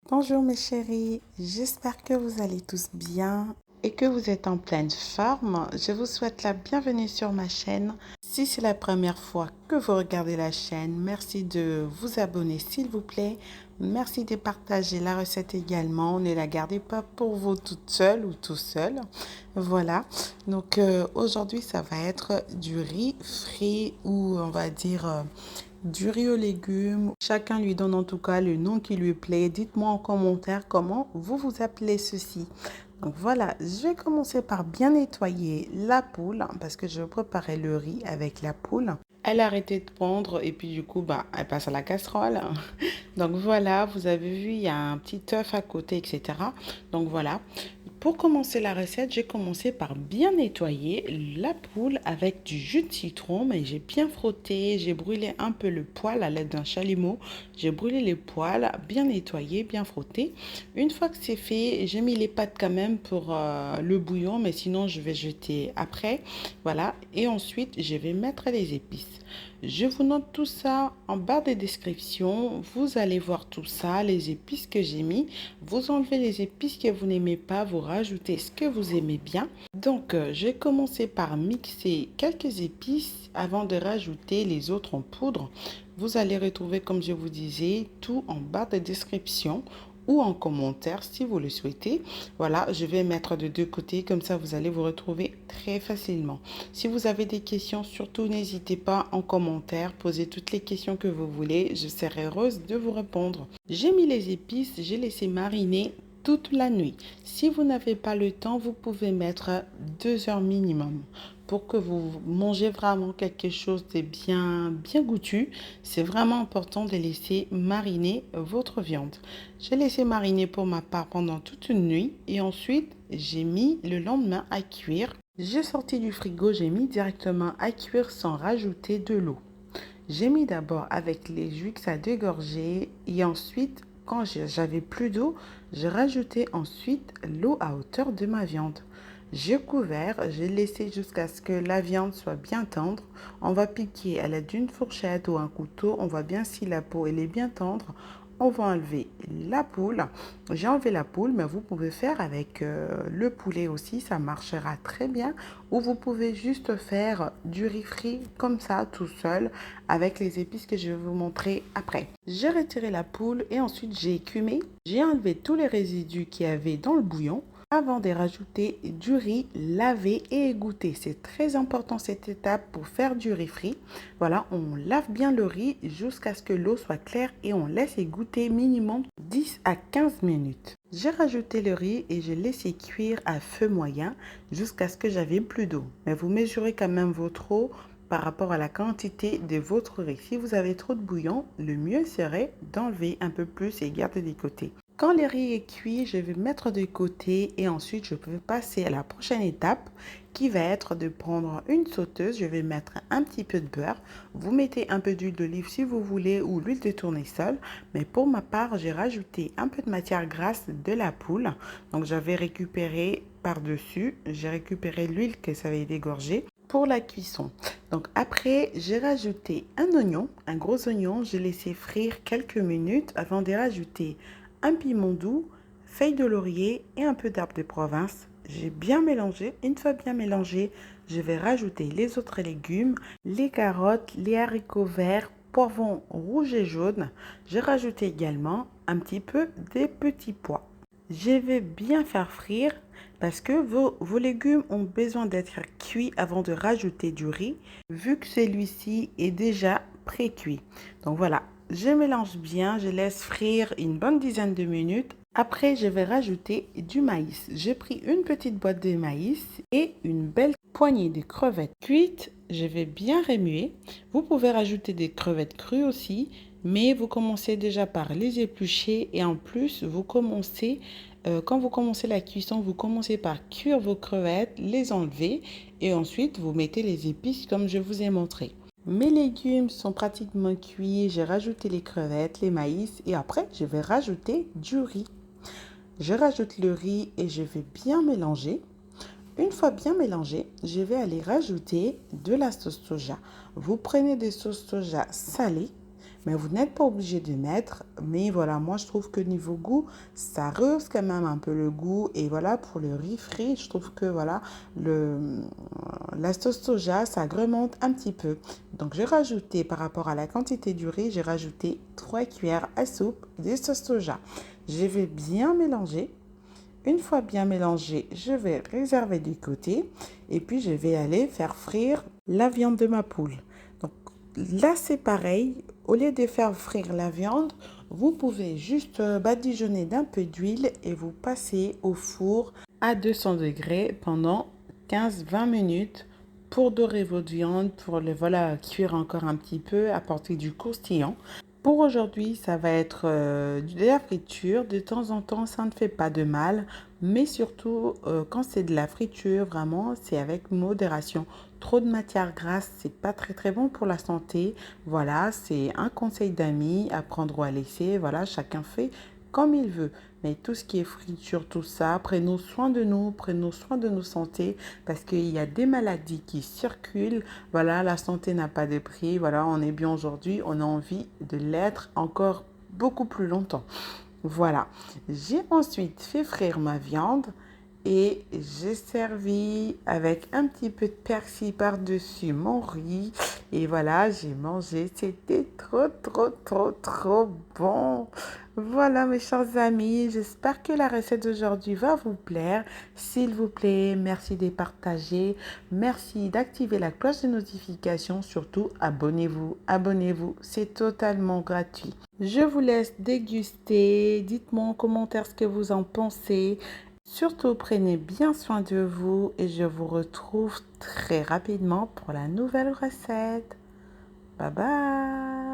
Bonjour mes chéris, j'espère que vous allez tous bien et que vous êtes en pleine forme. Je vous souhaite la bienvenue sur ma chaîne. Si c'est la première fois que vous regardez la chaîne, merci de vous abonner s'il vous plaît. Merci de partager la recette également. Ne la gardez pas pour vous toute seule ou tout seul. Voilà, donc aujourd'hui ça va être du riz frit ou on va dire du riz aux légumes. Chacun lui donne en tout cas le nom qui lui plaît. Dites-moi en commentaire comment vous vous appelez ceci. Donc voilà, je vais commencer par bien nettoyer la poule parce que je vais préparer le riz avec la poule. Elle a arrêté de pondre et puis du coup, elle passe à la casserole. Donc voilà, vous avez vu, il y a un petit œuf à côté, etc. Donc voilà, pour commencer la recette, j'ai commencé par bien nettoyer la poule avec du jus de citron, mais j'ai bien frotté, j'ai brûlé un peu le poil à l'aide d'un chalumeau. J'ai brûlé les poils, bien nettoyé, bien frotté. Une fois que c'est fait, j'ai mis les pâtes quand même pour le bouillon, mais sinon je vais jeter après. Voilà, et ensuite je vais mettre les épices. Je vous note tout ça en barre de description. Vous allez voir tout ça, les épices que j'ai mis. Vous enlevez les épices que vous n'aimez pas, vous rajoutez ce que vous aimez bien. Donc, je vais commencer par mixer quelques épices avant de rajouter les autres en poudre. Vous allez retrouver, comme je vous disais, tout en barre de description ou en commentaire si vous le souhaitez. Voilà, je vais mettre de deux côtés, comme ça vous allez vous retrouver très facilement. Si vous avez des questions, surtout n'hésitez pas en commentaire, posez toutes les questions que vous voulez, je serai heureuse de vous répondre. J'ai mis les épices, j'ai laissé mariner toute la nuit. Si vous n'avez pas le temps, vous pouvez mettre 2 heures minimum. Pour que vous mangez vraiment quelque chose de bien goûtu, c'est vraiment important de laisser mariner votre viande. J'ai laissé mariner pour ma part pendant toute une nuit et ensuite j'ai mis le lendemain à cuire. J'ai sorti du frigo, j'ai mis directement à cuire sans rajouter de l'eau. J'ai mis d'abord avec les jus que ça dégorgeait et ensuite, quand j'avais plus d'eau, j'ai rajouté ensuite l'eau à hauteur de ma viande. J'ai couvert, j'ai laissé jusqu'à ce que la viande soit bien tendre. On va piquer à l'aide d'une fourchette ou un couteau. On voit bien si la peau elle est bien tendre. On va enlever la poule. J'ai enlevé la poule, mais vous pouvez faire avec le poulet aussi, ça marchera très bien. Ou vous pouvez juste faire du riz frit comme ça, tout seul, avec les épices que je vais vous montrer après. J'ai retiré la poule et ensuite j'ai écumé. J'ai enlevé tous les résidus qu'il y avait dans le bouillon avant de rajouter du riz lavé et égoutté. C'est très important cette étape pour faire du riz frit. Voilà, on lave bien le riz jusqu'à ce que l'eau soit claire et on laisse égoutter minimum 10 à 15 minutes. J'ai rajouté le riz et je laissé cuire à feu moyen jusqu'à ce que j'avais plus d'eau. Mais vous mesurez quand même votre eau par rapport à la quantité de votre riz. Si vous avez trop de bouillon, le mieux serait d'enlever un peu plus et garder de côté. Quand le riz est cuit, je vais mettre de côté et ensuite je peux passer à la prochaine étape qui va être de prendre une sauteuse. Je vais mettre un petit peu de beurre. Vous mettez un peu d'huile d'olive si vous voulez ou l'huile de tournesol. Mais pour ma part, j'ai rajouté un peu de matière grasse de la poule. Donc j'avais récupéré par-dessus, j'ai récupéré l'huile que ça avait dégorgée pour la cuisson. Donc après, j'ai rajouté un oignon, un gros oignon. J'ai laissé frire quelques minutes avant de rajouter un piment doux, feuilles de laurier et un peu d'herbe de province. J'ai bien mélangé. Une fois bien mélangé, je vais rajouter les autres légumes, les carottes, les haricots verts, poivrons rouges et jaunes. J'ai rajouté également un petit peu des petits pois. Je vais bien faire frire parce que vos légumes ont besoin d'être cuits avant de rajouter du riz, vu que celui-ci est déjà pré-cuit. Donc voilà, je mélange bien, je laisse frire une bonne dizaine de minutes. Après, je vais rajouter du maïs. J'ai pris une petite boîte de maïs et une belle poignée de crevettes cuites. Je vais bien remuer. Vous pouvez rajouter des crevettes crues aussi, mais vous commencez déjà par les éplucher et en plus, quand vous commencez la cuisson, vous commencez par cuire vos crevettes, les enlever et ensuite vous mettez les épices comme je vous ai montré. Mes légumes sont pratiquement cuits, j'ai rajouté les crevettes, les maïs et après je vais rajouter du riz. Je rajoute le riz et je vais bien mélanger. Une fois bien mélangé, je vais aller rajouter de la sauce soja. Vous prenez des sauces soja salées, mais vous n'êtes pas obligé de mettre. Mais voilà, moi je trouve que niveau goût, ça rehausse quand même un peu le goût. Et voilà, pour le riz frit, je trouve que voilà, la sauce soja, ça agrémente un petit peu. Donc j'ai rajouté, par rapport à la quantité du riz, j'ai rajouté 3 cuillères à soupe de sauce soja. Je vais bien mélanger. Une fois bien mélangé, je vais réserver du côté et puis je vais aller faire frire la viande de ma poule. Donc là, c'est pareil. Au lieu de faire frire la viande, vous pouvez juste badigeonner d'un peu d'huile et vous passez au four à 200 degrés pendant 15-20 minutes pour dorer votre viande, pour le voilà, cuire encore un petit peu, apporter du croustillant. Pour aujourd'hui, ça va être de la friture. De temps en temps, ça ne fait pas de mal. Mais surtout, quand c'est de la friture, vraiment, c'est avec modération. Trop de matière grasse, c'est pas très très bon pour la santé. Voilà, c'est un conseil d'amis à prendre ou à laisser. Voilà, chacun fait comme il veut. Mais tout ce qui est friture, tout ça, prenons soin de nous, prenons soin de nos santé parce qu'il y a des maladies qui circulent. Voilà, la santé n'a pas de prix. Voilà, on est bien aujourd'hui, on a envie de l'être encore beaucoup plus longtemps. Voilà, j'ai ensuite fait frire ma viande et j'ai servi avec un petit peu de persil par-dessus mon riz. Et voilà, j'ai mangé. C'était trop, trop, trop, trop bon. Voilà, mes chers amis, j'espère que la recette d'aujourd'hui va vous plaire. S'il vous plaît, merci de partager. Merci d'activer la cloche de notification. Surtout, abonnez-vous. Abonnez-vous, c'est totalement gratuit. Je vous laisse déguster. Dites-moi en commentaire ce que vous en pensez. Surtout, prenez bien soin de vous et je vous retrouve très rapidement pour la nouvelle recette. Bye bye!